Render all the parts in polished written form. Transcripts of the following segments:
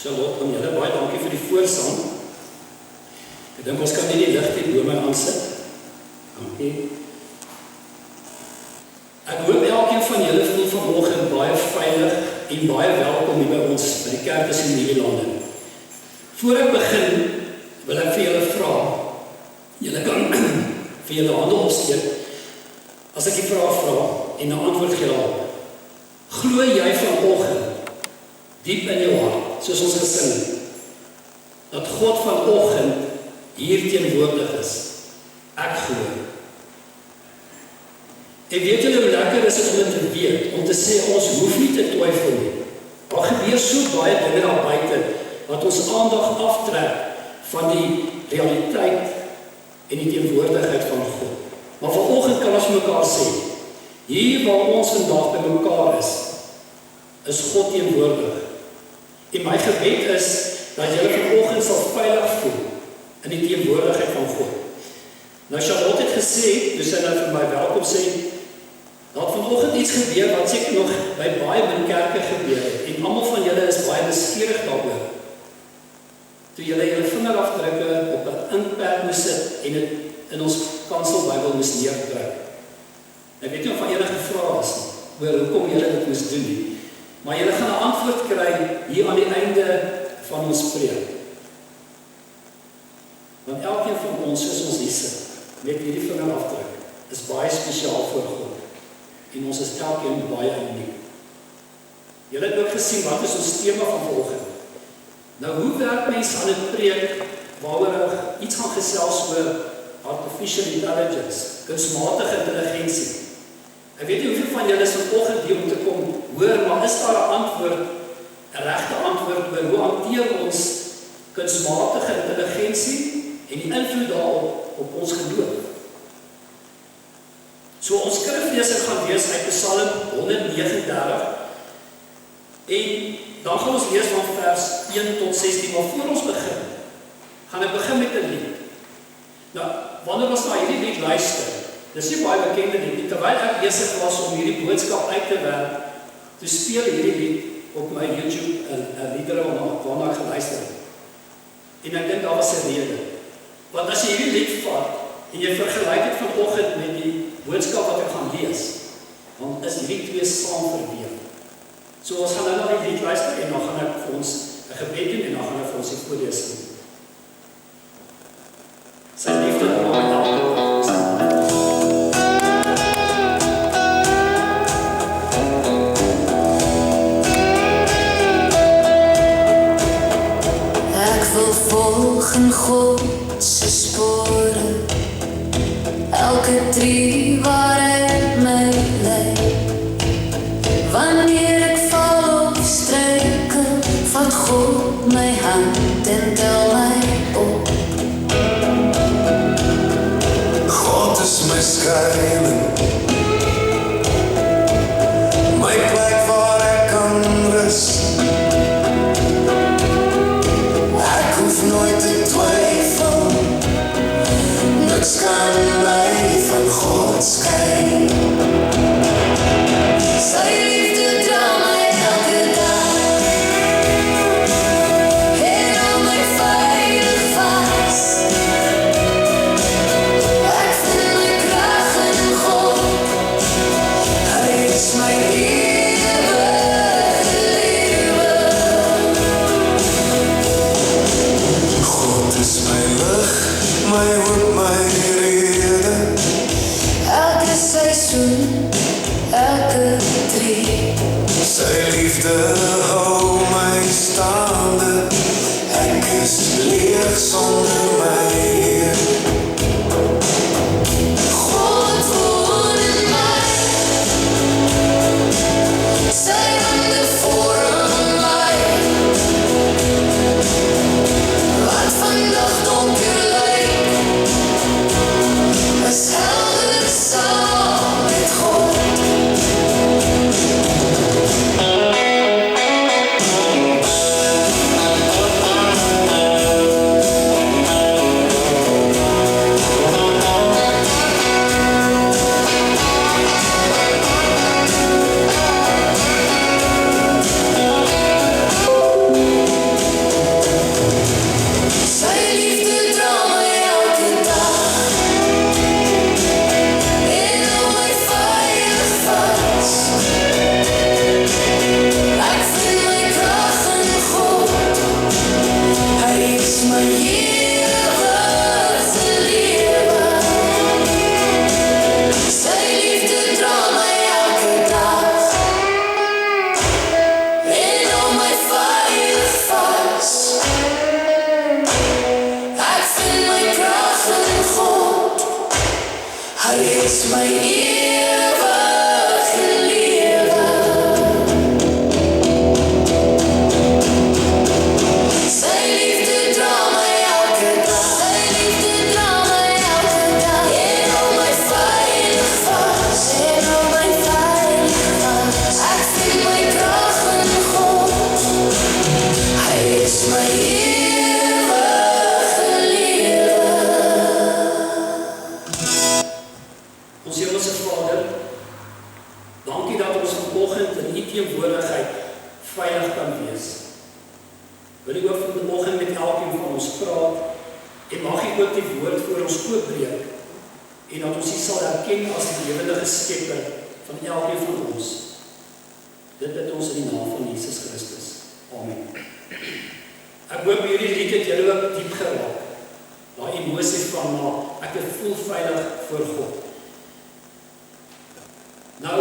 Charlotte, aan julle baie dankie vir die voorsang. Ek dink ons kan nie die ligte bo my aansit. Dankie. Ek hoop elkeen van julle voel vanoggend baie veilig en baie welkom hier by ons by die kerk in Nederlande. Voor ek begin, wil ek vir julle vra, julle kan vir julle hande opsteek, as ek die vraag vra en 'n antwoord gee daarop. Glo jy vanoggend, diep in jou hart, soos ons gesing het, dat God vanoggend hier teenwoordig is? Ek glo. En weet julle hoe lekker is dit om dit te weet, om te sê ons hoef nie te twyfel nie. Daar gebeur so baie dinge daar buite wat ons aandag aftrek van die realiteit en die teenwoordigheid van God. Maar vanoggend kan ons mekaar sê, hier waar ons vandag by mekaar is God teenwoordig. En my gebed is dat julle vanoggend sal veilig voel in die teenwoordigheid van God. Nou Charlotte het gesê, toe sy nou vir my welkom sê, dat vanoggend iets gebeur wat seker nog by baie min kerke gebeur het, en almal van julle is baie nuuskierig daaroor. Toe julle julle vingerafdrukke op 'n inkpad moes sit en dit in ons kanselbybel moes neerdruk. Ek weet nie of van enige vrae is oor hoekom julle dit moes doen nie, maar julle gaan 'n antwoord kry hier aan die einde van ons preek. Want elkeen van ons, soos ons hier sit, met hierdie vingerafdruk, is baie spesiaal voor God. En ons is elkeen baie uniek. Julle het ook gesien, wat is ons tema van vanoggend? Nou, hoe werk mense aan 'n preek waaroor iets gaan gesels oor artificial intelligence, kunsmatige intelligensie? Ek weet nie hoeveel van julle is vanoggend hier om te kom hoor, maar is daar 'n antwoord, 'n regte antwoord oor hoe hanteer ons kunsmatige intelligensie en die invloed daarop op ons geloof? So ons skriflesing gaan lees uit Psalm 139 en dan gaan ons lees van vers 1 tot 16, maar voor ons begin, gaan ek begin met 'n lied. Nou, wanneer ons na hierdie lied luister, dis nie baie bekende lied, terwyl ek besig was om hierdie boodskap uit te werk, toe speel hierdie lied op my YouTube 'n liedere waarna ek geluister het. En ek dink daar was 'n rede. Want as jy hierdie lied vat en jy vergelyk dit vanoggend met die boodskap wat ek gaan lees, dan is hierdie twee saam verweef. So ons gaan nou na die lied luister en dan gaan ek vir ons 'n gebed doen en dan gaan ek vir ons die voorlees doen. Sy liefde maak elke dag bestaan. Ek wil volg in God se spore, elke tree waar hy my lei. Wanneer ek val of struikel, vat God my hand en tel my op. God is my skuiling, my plek waar ek kan rus. Ek hoef nooit te twyfel, niks kan my van God skei. Sy liefde dra my elke dag en hou my veilig vas. Ek vind my krag in God, Hy is my ewige lewe. God is my lig, my hoop, my rede. Elke seisoen, elke tree, Sy liefde hou my staande, ek is leeg sonder my Heer. God woon in my, sy hande vorm my. Wat vandag donker lyk, is helder saam met God. is my ewige lewe. Sy liefde dra my elke dag. Sy liefde dra my elke dag. En hou my veilig vas. En hou my veilig vas. Ek vind my krag in God. Hy is my ewige lewe. Ons Hemelse Vader, dankie dat ons vanoggend in U teenwoordigheid veilig kan wees. Wil U ook vanoggend met elkeen van ons praat en mag U ook die woord voor ons oopbreek en dat ons U sal erken as die lewendige skepper van elkeen van ons. Dit bid ons in die naam van Jesus Christus. Amen. Ek hoop hierdie lied het julle ook diep geraak. Daai emosie van maar ek voel veilig voor God. Nou,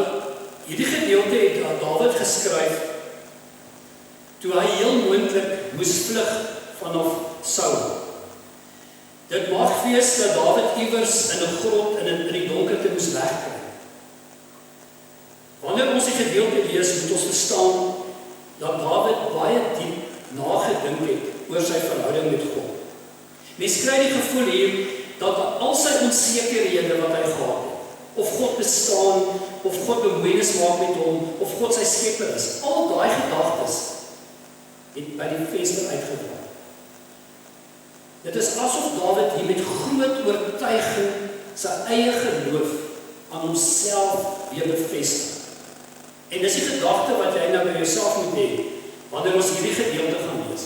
hierdie gedeelte het Dawid geskryf toe hy heel moontlik moes vlug vanaf Saul. Dit mag wees dat Dawid iewers in 'n grot in die donkerte moes wegkry. Wanneer ons die gedeelte lees, moet ons verstaan dat Dawid baie diep nagedink het oor sy verhouding met God. Mens kry die gevoel hier dat al sy onsekerhede wat hy gehad het, of God bestaan, of God bemoeienis maak met hom, of God sy skepper is, al daai gedagtes het by die venster uitgedraai. Dit is asof Dawid hier met groot oortuiging sy eie geloof aan homself weer bevestig. En dis die gedagte wat jy nou by jouself moet hê, wanneer ons hierdie gedeelte gaan lees.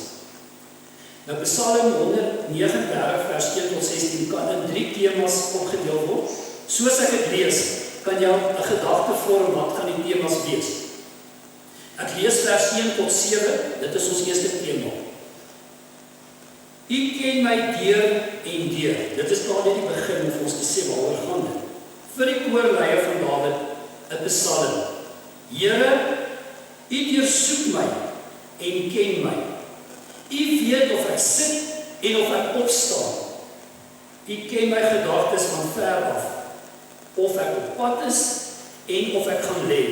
Nou Psalm 139 vers 1 tot 16 kan in 3 temas opgedeel word. Soos ek dit lees, kan jy 'n gedagte vorm wat gaan die temas wees. Ek lees vers 1 tot 7, dit is ons eerste tema. U ken my deur en deur. Dit is daar net die begin om ons te sê waaroor gaan dit. Vir die koorleier van Dawid, 'n psalm. Here, U deursoek my en ken my. U weet of ek sit en of ek opstaan. U ken my gedagtes van ver af. Of ek op pad is en of ek gaan lê.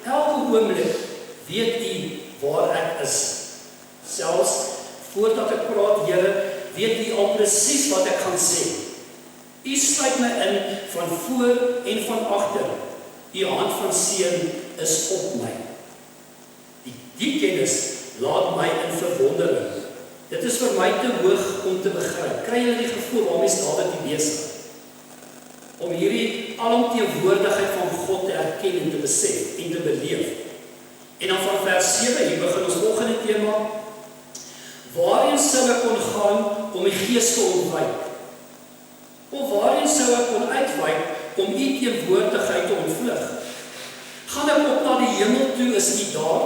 Elke oomblik weet U waar ek is. Selfs voordat ek praat, Here, weet U al presies wat ek gaan sê. U sluit my in van voor en van agter. U hand van seën is op my. Die kennis laat my in verwondering. Dit is vir my te hoog om te begryp. Kry jy die gevoel waarmee Dawid die besig? Om hierdie alomteenwoordigheid van God te erken en te besef en te beleef. En dan van vers 7, hier begin ons volgende tema. Waarheen sou ek kon gaan om die gees te ontwyk? Of waarheen sou ek kon uitwyk om U teenwoordigheid te ontvlug? Gaan ek op na die hemel toe, is U daar?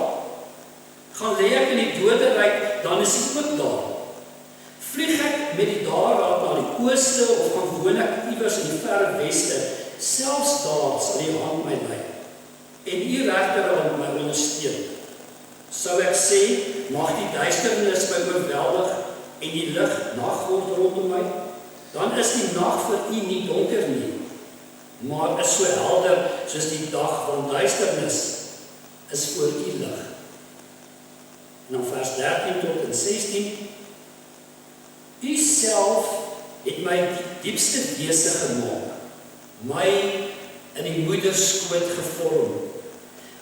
Gaan lê ek in die doderyk, dan is U ook daar. Vlieg ek met die daarraad na die ooste, of gaan woon ek iewers in die verre weste, selfs daar sal U hand my lei, en U regterhand my ondersteun. Sou ek sê, mag die duisternis my oorweldig, en die lig nag word rondom my, dan is die nag vir U nie donker nie, maar is so helder soos die dag, want duisternis is voor U lig. En dan vers 13 tot en 16. U self het my die diepste wese gemaak, my in die moederskoot gevorm.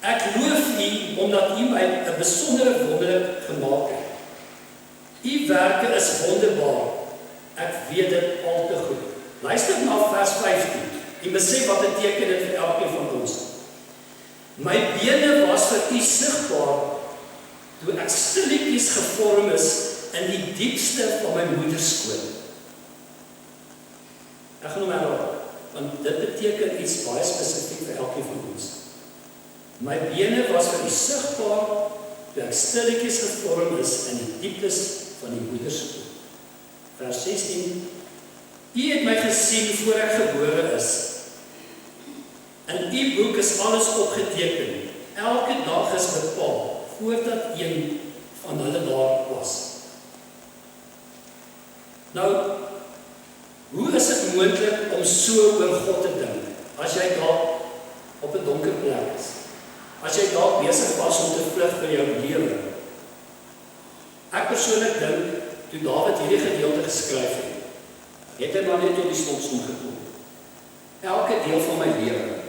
Ek loof U omdat U my 'n besondere wonder gemaak het. U werke is wonderbaar. Ek weet dit al te goed. Luister na vers 15 en besef wat dit beteken vir elkeen van ons. My bene was vir U sigbaar toe ek stilletjies gevorm is in die diepste van my moederskoot. Ek gaan hom herhaal, want dit beteken iets baie spesifiek vir elkeen van ons. My bene was vir U sigbaar toe ek stilletjies gevorm is in die dieptes van die moederskoot. Vers 16. U het my gesien voor ek gebore is. In U boek is alles opgeteken. Elke dag is bepaal, voordat een van hulle daar was. Nou, hoe is dit moontlik om so oor God te dink, as jy dalk op 'n donker plek is, as jy dalk besig was om te vlug vir jou lewe. Ek persoonlik dink, toe Dawid hierdie gedeelte geskryf het hy maar net tot die slotsom gekom. Elke deel van my lewe,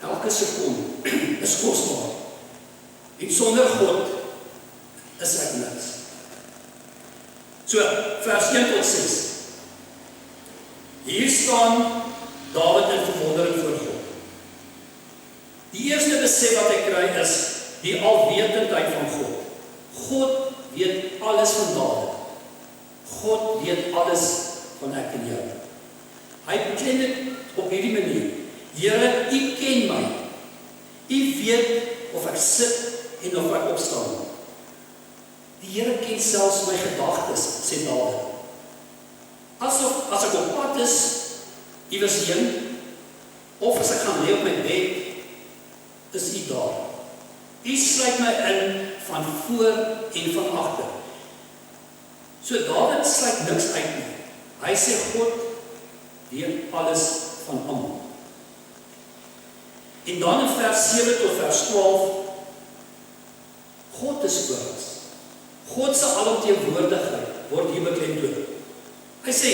elke sekonde is kosbaar. En sonder God is ek niks. So, vers 1 tot 6. Hier staan Dawid in verwondering voor God. Die eerste besef wat ek kry is die alwetendheid van God. God weet alles van Dawid. God weet alles van ek en jou. Hy beken dit op hierdie manier. Here, U ken my. U weet of ek sit en of ek opstaan. Die Here ken selfs my gedagtes, sê Dawid. As ek op pad is, iewers heen, of as ek gaan lê op my bed, is U daar. U sluit my in van voor en van agter. So Dawid sluit niks uit nie. Hy sê God weet alles van almal. En dan in vers 7 tot vers 12, God is oor ons. God se alomteenwoordigheid word hier beklemtoon. Hy sê,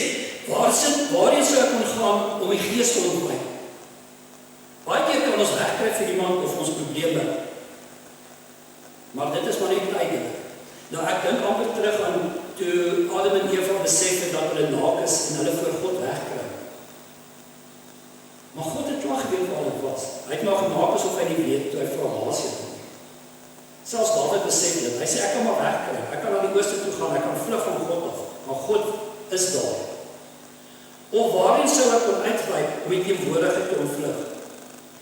waarheen sou ek kon gaan om die Gees te ontwijk? Baie keer kan ons wegkry vir iemand of ons probleme. Maar dit is maar net tydelik. Nou ek dink amper terug aan toe Adam en Eva besef het dat hulle naak is en hulle voor God wegkry. Maar God het klaar geweet waar hulle was. Hy het maar gemaak asof hy nie weet toe hy vir Haas het. Selfs Dawid besef dit. Hy sê ek kan maar wegkry. Ek kan na die ooste toe gaan. Ek kan vlug van God af. Maar God is daar. Of waarheen sou ek kon uitwyk om die teenwoordigheid te ontvlug?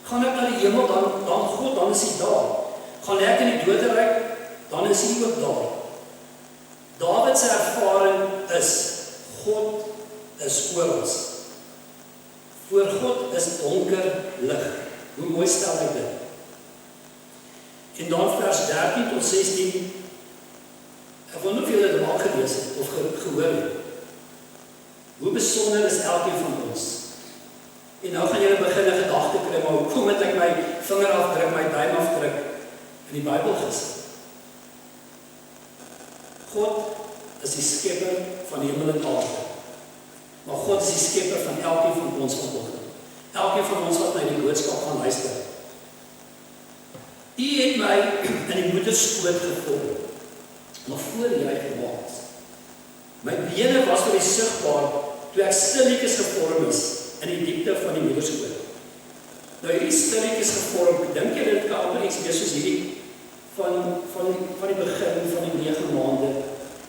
Gaan ek na die hemel, dan God, dan is hy daar. Gaan ek in die doderyk, dan is hy ook daar. Dawid se ervaring is, God is oor ons. Voor God is donker lig. Hoe mooi stel hy dit? En dan vers 13 tot 16, ek wil nie of julle dit al gelees het, of gehoor het. Hoe besonder is elkeen van ons? En nou gaan julle begin 'n gedagte kry, maar hoekom het ek my vinger afdruk, my duim afdruk in die Bybel gesit? God is die skepper van die hemel en aarde. Maar God is die skepper van elkeen van ons vanoggend. Elkeen van ons wat na die boodskap gaan luister. U het my in die moederskoot gevorm, nog voor jy gemaak is. My bene was vir die sigbaar, toe ek stilletjies gevorm is, in die diepte van die moederskoot. Nou hierdie stilletjies gevorm, dink jy dit kan amper iets wees soos hierdie, van die begin van die 9 maande,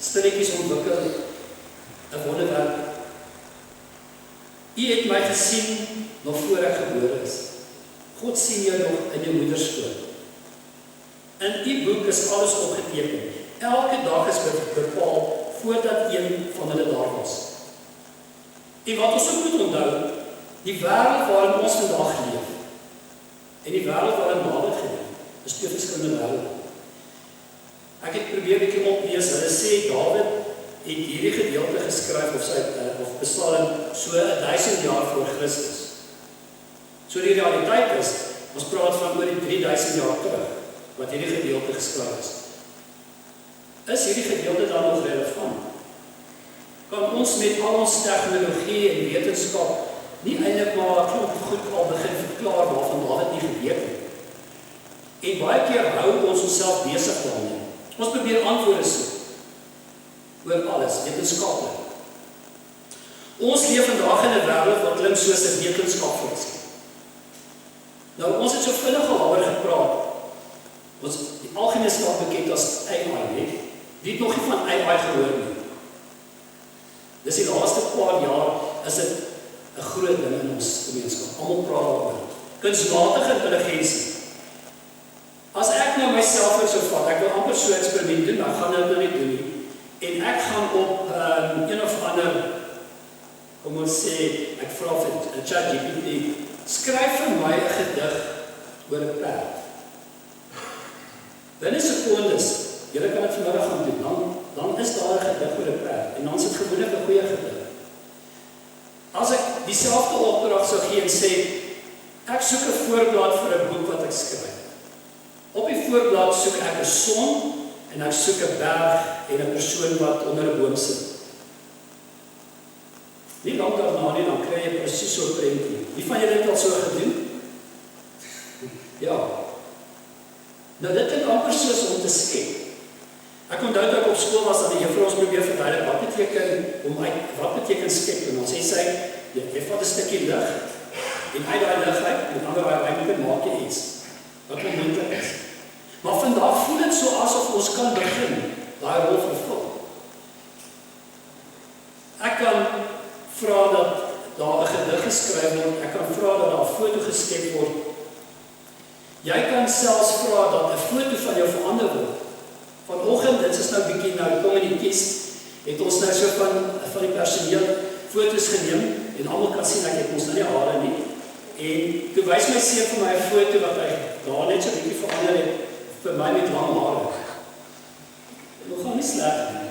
stilletjies ontwikkel, 'n wonderwerk. U het my gesien, nog voor ek gebore is. God sien jou nog in jou moederskoot. In die boek is alles opgeteken. Elke dag is bepaal voordat een van hulle daar was. En wat ons ook moet onthou, die wêreld waarin ons vandag leef, en die wêreld waarin Dawid geleef, is twee verskillende wêrelde. Ek het probeer 'n bietjie oplees, hulle sê Dawid het hierdie gedeelte geskryf of Psalm so 1000 jaar voor Christus. So die realiteit is, ons praat van oor die 3000 jaar terug, wat hierdie gedeelte geskryf is. Is hierdie gedeelte dan nog relevant? Kan ons met al ons tegnologie en wetenskap nie eintlik maar 'n klomp goed al begin verklaar waarvan Dawid nie geweet het? En baie keer hou ons onsself besig daarmee. Ons probeer antwoorde soek oor alles, wetenskaplik. Ons leef vandag in 'n wêreld wat klink soos 'n wetenskapsveld. Nou, ons het so vinnig daaroor gepraat. Ons die algemene staat bekend as AI, net. Wie het nog nie van AI gehoor nie? Dis die laaste paar jaar is dit 'n groot ding in ons gemeenskap. Almal praat daaroor. Kunsmatige intelligensie. As ek nou myself sou vat, ek wil amper so 'n eksperiment doen, ek gaan dit nou nie doen nie. En ek gaan op een of ander, kom ons sê, ek vra vir ChatGPT, skryf vir my 'n gedig oor 'n perd. Binne sekondes, julle kan dit vanmiddag gaan doen, dan is daar 'n gedig oor 'n perd, en dan is dit gewoonlik 'n goeie gedig. As ek dieselfde opdrag sou gee en sê, Ek soek 'n voorblad vir 'n boek wat ek skryf. Op die voorblad soek ek 'n son en ek soek 'n berg en 'n persoon wat onder 'n boom sit. Nie lank daarna nie, dan kry jy presies so 'n prentjie. Wie van julle het al so gedoen? Ja. Nou dit is amper soos om te skep. Ek onthou dat ek op skool was dat die juffrou ons probeer verduidelik wat beteken skep en dan sê sy, jy vat 'n stukkie lig en uit daai lig uit, met ander woorde maak jy iets wat onmoontlik is. Maar vandag voel dit so asof ons kan begin daai rol vervul. Ek kan vra dat daar 'n gedig geskryf word, ek kan vra dat daar 'n foto geskep word. Jy kan selfs vra dat 'n foto van jou verander word. Vanoggend, dit is nou bietjie nou kom in die kies, het ons nou so van die personeel foto's geneem en almal kan sien ek het ons nou nie hare nie. En toe wys my seun vir my 'n foto wat hy daar net so bietjie verander het vir my met lang hare. Nog gaan nie sleg nie.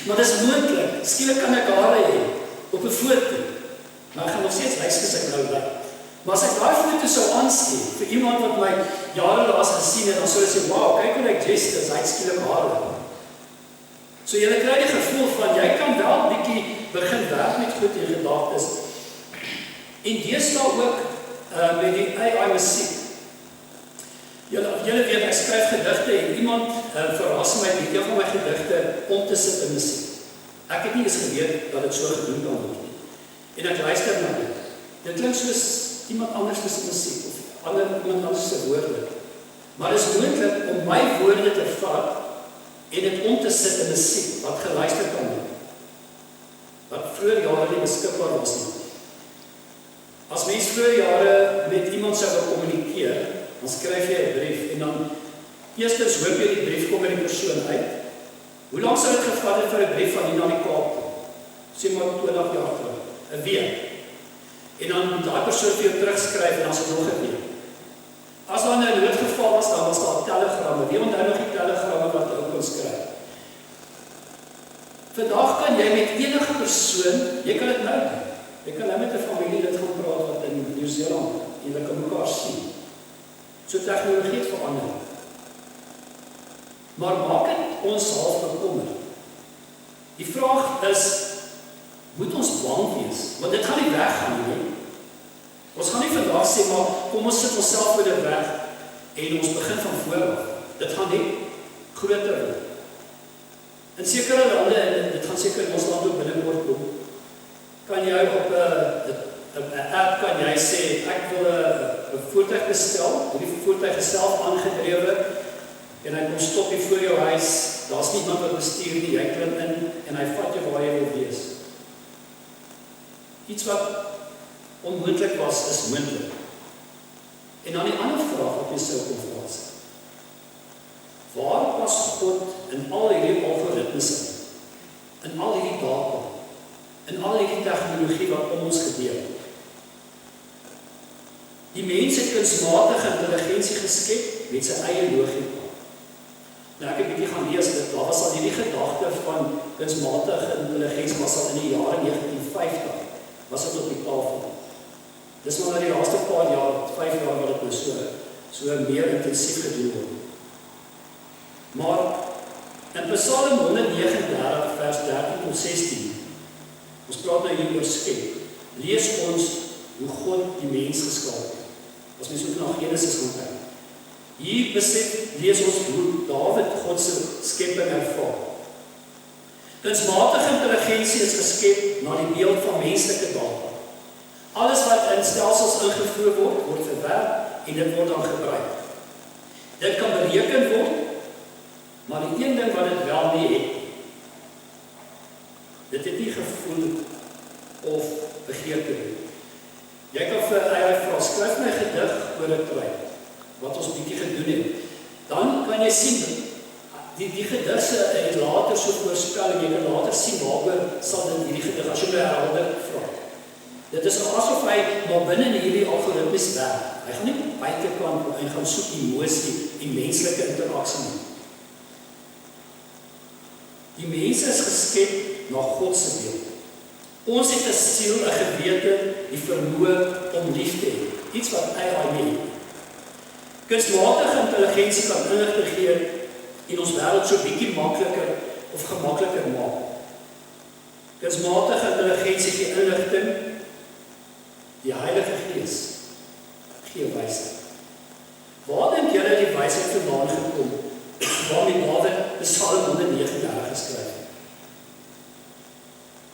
Maar dis moontlik. Skielik kan ek hare hê op 'n foto. Maar ek gaan nog steeds lyk soos ek nou lyk. Maar as ek daai foto sou aansteek vir iemand wat my jare laas gesien het, dan sou hulle sê, "Wow, kyk hoe ek dressed is, hy het skielik hare." So jy kry die gevoel van jy kan wel bietjie begin werk met goed en gedagtes. En deesdae ook met die AI musiek. Julle weet, ek skryf gedigte en iemand verras my met een van my gedigte om te sit in musiek. Ek het nie eens geweet dat dit so gedoen kan word nie. En ek luister na dit. Dit klink soos iemand anders se musiek of iemand anders se woorde. Maar dit is moontlik om my woorde te vat en dit om te sit in musiek wat geluister kan word. Wat vroeër jare nie beskikbaar was nie. As mens vroeër jare met iemand sou wil kommunikeer, dan skryf jy 'n brief en dan eerstens hoop jy die brief kom by die persoon uit. Hoe lank sou dit gevat het vir 'n brief van hier na die Kaap? Sê maar 20 jaar terug, 'n week. En dan moet daai persoon vir jou terugskryf en dan is dit nog 'n week. As daar 'n noodgeval was, dan was daar telegramme. Wie onthou nog die telegramme wat ou kon skryf? Vandag kan jy met enige persoon, jy kan dit nou doen. Jy kan nou met 'n familielid gaan praat wat in Nieu-Seeland en hulle kan mekaar sien. So tegnologie het verander. Maar maak dit ons half bekommerd. Die vraag is, moet ons bang wees? Want dit gaan nie weggaan nie. Ons gaan nie vandag sê, maar kom ons sit onsself weer weg en ons begin van voor af. Dit gaan net groter word. In sekere lande, en dit gaan seker in ons land ook binnekort kom, kan jy op 'n app kan jy sê, ek wil 'n voertuig bestel, die voertuig is self aangedrewe, en hy kom stop hier voor jou huis, daar's nie iemand wat bestuur nie, jy klim in, en hy vat jou waar jy wil wees. Iets wat onmoontlik was, is moontlik. En dan die ander vraag wat jy sou kon vra is, waar was God in al hierdie algoritmes in al hierdie data, in al hierdie tegnologie wat om ons gedeel? Die mens het kunsmatige intelligensie geskep met sy eie logika. Nou ek het 'n bietjie gaan lees, daar was al hierdie gedagte van kunsmatige intelligensie was al in die jare 1950, was dit op die tafel. Dis maar die laaste paar jaar, 5 jaar wat dit so meer intensief gedoen word. Maar in Psalm 139 vers 13 tot 16, ons praat nou hier oor skep, lees ons hoe God die mens geskaap het. As mens ook na Genesis gaan kyk. Hier lees ons hoe Dawid God se skepping ervaar. Kunsmatige intelligensie is geskep na die beeld van menslike data. Alles wat in stelsels ingevoer word verwerk en dit word dan gebruik. Dit kan bereken word, maar die een ding wat dit wel nie het, dit het nie gevoel of begeerte nie. Jy kan vir AI vra, skryf my gedig oor 'n tyd, wat ons bietjie gedoen het. Dan kan jy sien, die gedig se later so voorspel, en jy kan later sien waaroor sal dit hierdie gedig, as jy my herhalder vra. Dit is asof hy maar binne in hierdie algoritmes werk. Hy gaan nie buitekant en gaan soek emosie en menslike interaksie nie. Die mens is geskep na God se beeld. Ons het 'n siel, 'n gewete, die vermoë om lief te hê iets wat AI nie. Kunsmatige intelligensie kan inligting gee en ons wêreld so bietjie makliker of gemakliker maak. Kunsmatige intelligensie gee inligting, die Heilige Gees gee wysheid. Waar dink julle die wysheid vandaan gekom, waarmee Dawid Psalm 139 geskryf het?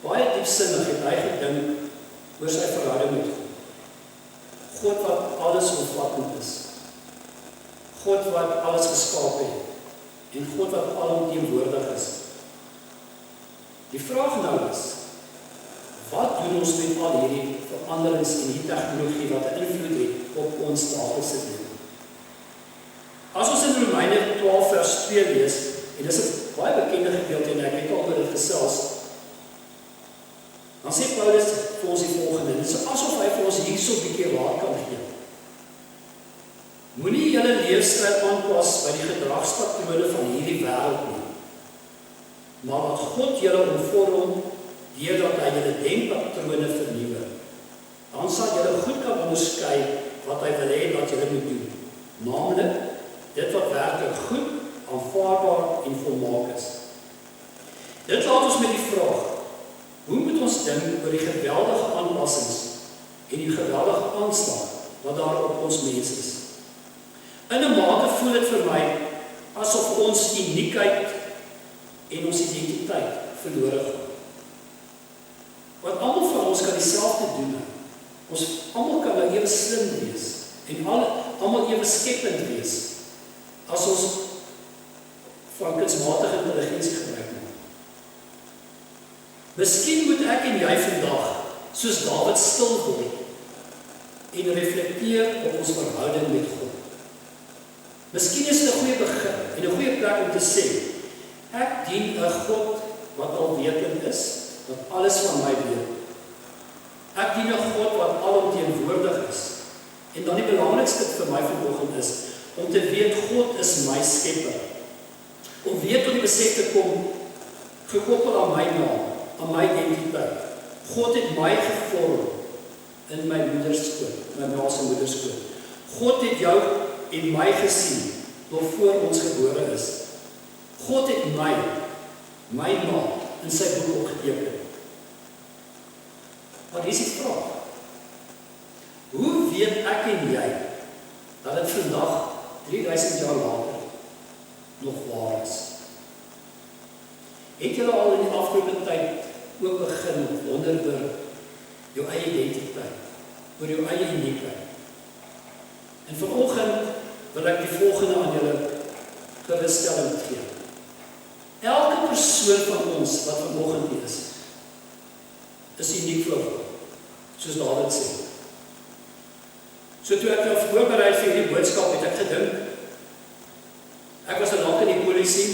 Baie diepsinnig het hy gedink oor sy verhouding met God. God wat alles omvattend is. God wat alles geskaap het. En God wat alomteenwoordig is. Die vraag nou is, wat doen ons met al hierdie veranderings en die tegnologie wat 'n invloed het op ons daaglikse lewe? As ons in Romeine 12 vers 2 lees, en dis 'n baie bekende gedeelte en ek het al oor dit gesels, dan sê Paulus vir ons die volgende, dit is asof hy vir ons hierso 'n bietjie raad kan gee. Moenie julle leefstyl aanpas by die gedragspatrone van hierdie wêreld nie, maar wat God julle omvorm deurdat hy julle denkpatrone vernuwe. Dan sal julle goed kan onderskei wat hy wil hê dat julle moet doen, naamlik dit wat werklik goed, aanvaarbaar en volmaak is. Dit laat ons met die vraag, hoe moet ons dink oor die geweldige aanpassings en die geweldige aanslag wat daar op ons mens is? In 'n mate voel dit vir my asof ons uniekheid en ons identiteit verlore gaan. Want almal van ons kan dieselfde doen. Ons almal kan nou ewe slim wees en almal ewe skepend wees as ons van kunsmatige intelligensie gebruik maak. Miskien moet ek en jy vandag, soos Dawid, stil word en reflekteer op ons verhouding met God. Miskien is dit 'n goeie begin en 'n goeie plek om te sê, ek dien 'n God wat alwetend is, wat alles van my weet. Ek dien 'n God wat alomteenwoordig is. En dan die belangrikste vir my vanoggend is, om te weet God is my skepper. Om weer tot die besef te kom, gekoppel aan my naam, aan my identiteit. God het my gevorm in my moederskoot, my ma se moederskoot. God het jou en my gesien, nog voor ons gebore is. God het my naam in sy boek opgeteken. Maar hier is die vraag. Hoe weet ek en jy dat dit vandag 3000 jaar later nog waar is? Het julle al in die afgelope tyd ook begin wonder oor jou eie identiteit, oor jou eie uniekheid? En vanoggend wil ek die volgende aan julle gerusstelling gee. Elke persoon van ons wat vanoggend hier is uniek vir God, soos Dawid sê. So toe ek voorberei vir hierdie boodskap, het ek gedink, ek was lank in die polisie,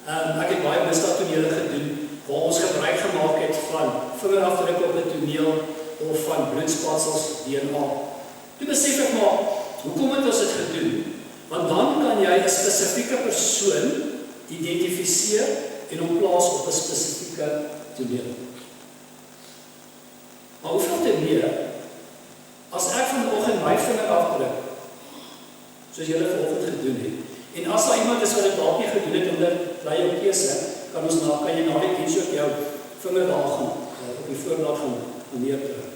ek het baie misdaadtonele gedoen, waar ons gebruik gemaak het van vingerafdrukke op 'n toneel, of van bloedspatsels, DNA. Toe besef ek maar, hoekom het ons dit gedoen? Want dan kan jy 'n spesifieke persoon identifiseer en hom plaas op 'n spesifieke toneel. Maar hoeveel te meer, as ek vanoggend my vinger afdruk, soos julle vanoggend gedoen het, en as daar iemand is wat dit dalk nie gedoen het, omdat jy jou keuse, kan jy na die diens ook jou vinger daar gaan, op die voorblad gaan neerdruk.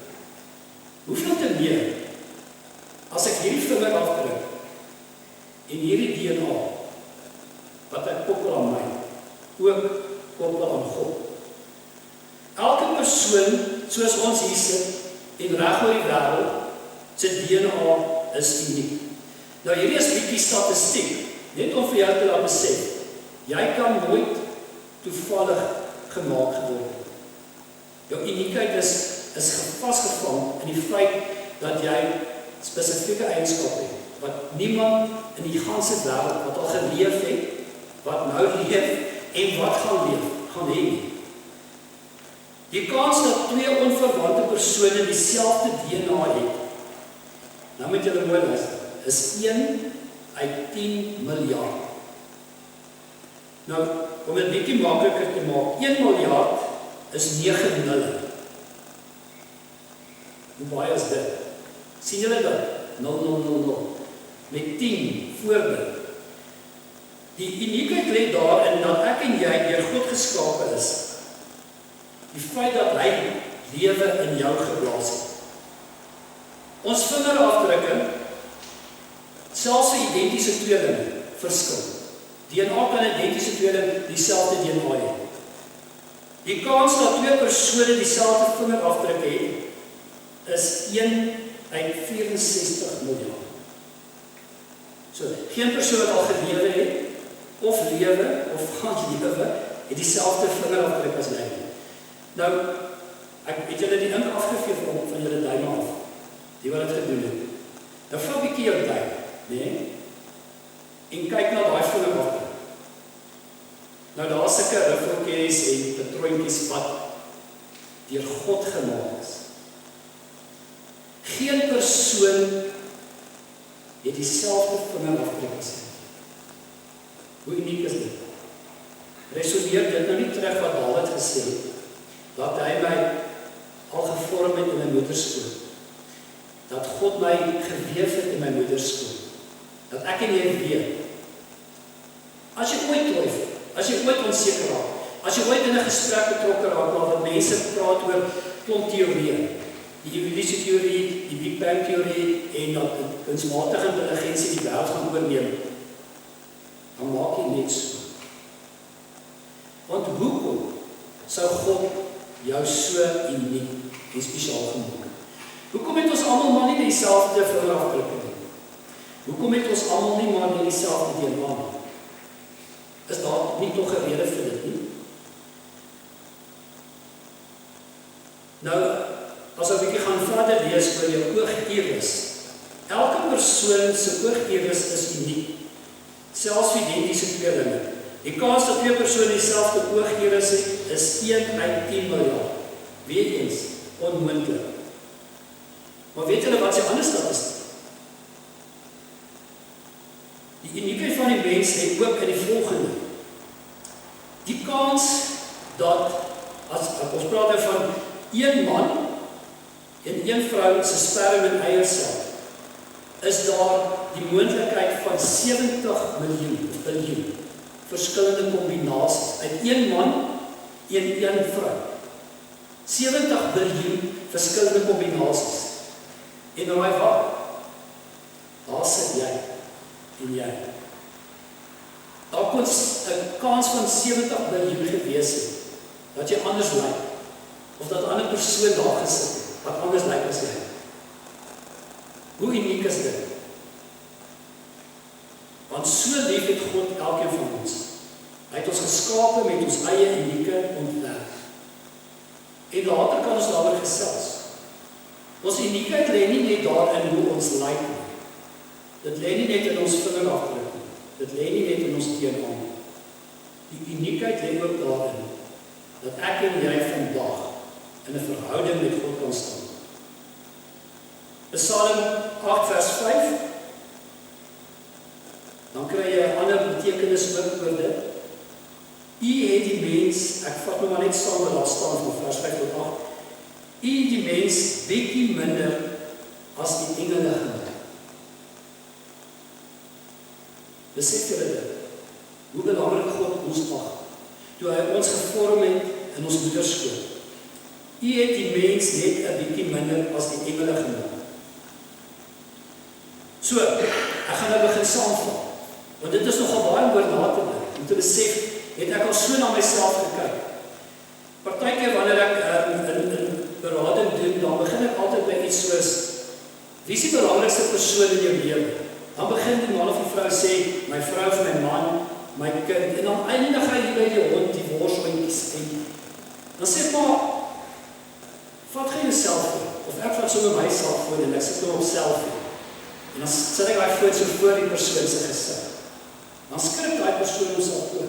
Hoeveel te meer, as ek hierdie vinger afdruk, en hierdie DNA, wat ek koppel aan my, ook koppel aan God. Elke persoon, soos ons hier sit, en reg oor die wêreld, sy DNA is uniek. Nou hierdie is 'n bietjie statistiek, net om vir jou te laat besef, jy kan nooit toevallig gemaak geword. Jou uniekheid is vasgevang in die feit dat jy spesifieke eienskappe het, wat niemand in die ganse wêreld wat al geleef het, wat nou leef en wat gaan leef, gaan hê nie. Die kans dat twee onverwante persone dieselfde DNA het, nou moet julle mooi luister, is 1 uit 10 miljard. Nou, om dit bietjie makliker te maak, 1 miljard is 9 nulle. Hoe baie is dit? Sien julle dit? 0,000, met 10 voorbeeld. Die uniekheid lê daarin dat ek en jy deur God geskape is. Die feit dat hy lewe in jou geblaas het. Ons vingerafdrukke, selfs vir identiese tweelinge, verskil. DNA kan identiese tweeling dieselfde DNA hê. Die kans dat twee persone dieselfde vingerafdruk het, is 1 uit 64 miljard. So, geen persoon wat al gelewe het, of lewe, of gaan lewe, het dieselfde vingerafdruk as jy. Nou, ek het julle die ink afgevee van julle duime af, die wat het gedoen het. Nou, vat 'n bietjie jou duim, nee? En kyk na daai vingerafdruk. Nou, daar is sulke riffeltjies en patroontjies wat deur God gemaak is. Geen persoon het dieselfde vingerafdruk as hy. Hoe uniek is dit? Resoneer dit nou nie terug wat David gesê het, dat hy my al gevorm het in my moederskoot, dat God my geweef het in my moederskoot, dat ek en jy weet, as jy ooit twyfel, as jy ooit onseker raak, as jy ooit in 'n gesprek betrokke raak, waar mense praat oor klomp teorieë, die evolutieteorie, die Big Bang teorie en dat kunsmatige intelligensie die wêreld gaan oorneem, dan maak jy net so. Want hoekom sou God jou so uniek en spesiaal gemaak het? Hoekom het ons almal maar nie dieselfde vingerafdrukke nie? Hoekom het ons almal nie maar dieselfde DNA nie? Is daar nie tog 'n rede vir dit nie? Nou, as ek 'n bietjie gaan verder lees oor jou oogiris. Elke persoon se oogiris is uniek. Selfs vir identiese tweelinge. Die kans dat twee persone dieselfde oogiris het, is 1 uit 10 miljard. Weereens onmoontlik. Maar weet julle wat se ander statistiek? Die uniekheid van die mens lê ook in die volgende. Die kans dat, as ons praat van 1 man en 1 vrou se sperm en eiersel, is daar die moontlikheid van 70 biljoen verskillende kombinasies uit 1 man en 1 vrou. 70 biljoen verskillende kombinasies. En nou wat? Daar sit jy en jy. Daar kon 'n kans van 70 biljoen gewees het dat jy anders lyk, of dat 'n ander persoon daar gesit het wat anders lyk as jy. Hoe uniek is dit? Want so lief het God elkeen van ons. Hy het ons geskape met ons eie unieke ontwerp. En later kan ons daaroor gesels. Ons uniekheid lê nie net daarin hoe ons lyk nie. Dit lê nie net in ons vingerafdruk nie. Dit lê nie net in ons DNA nie. Die uniekheid lê ook daarin dat ek en jy vandag in 'n verhouding met God kan staan. Psalm 8 vers 5. Dan kry jy 'n ander betekenis ook oor dit. U het die mens, ek vat nou maar net saam wat daar staan van vers 5 tot 8. U het die mens bietjie minder as die engele gemaak. Besef julle dit? Hoe belangrik God ons ag, toe hy ons gevorm het in ons moederskoot. U het die mens net 'n bietjie minder as die engele gemaak. So, ek gaan nou begin saamvat, want dit is nogal baie oor na te dink, om te besef, het ek al so na myself gekyk. Partykeer wanneer ek in berading doen, dan begin ek altyd by iets soos, wie is die belangrikste persoon in jou lewe? Dan begin die man of die vrou sê, my vrou of my man, my kind, en dan eindig hy by die hond, die worshondjies, en dan sê maar, vat jy jouself voor, of ek vat sommer myself voor, en ek sit nou op selfie, en dan sit ek die foon so voor die persoon se gesig, dan skrik die persoon homself voor.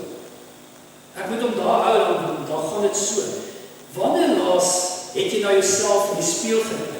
Ek moet hom daar hou, dan gaan dit so. Wanneer laas het jy na jouself in die spieël gekyk?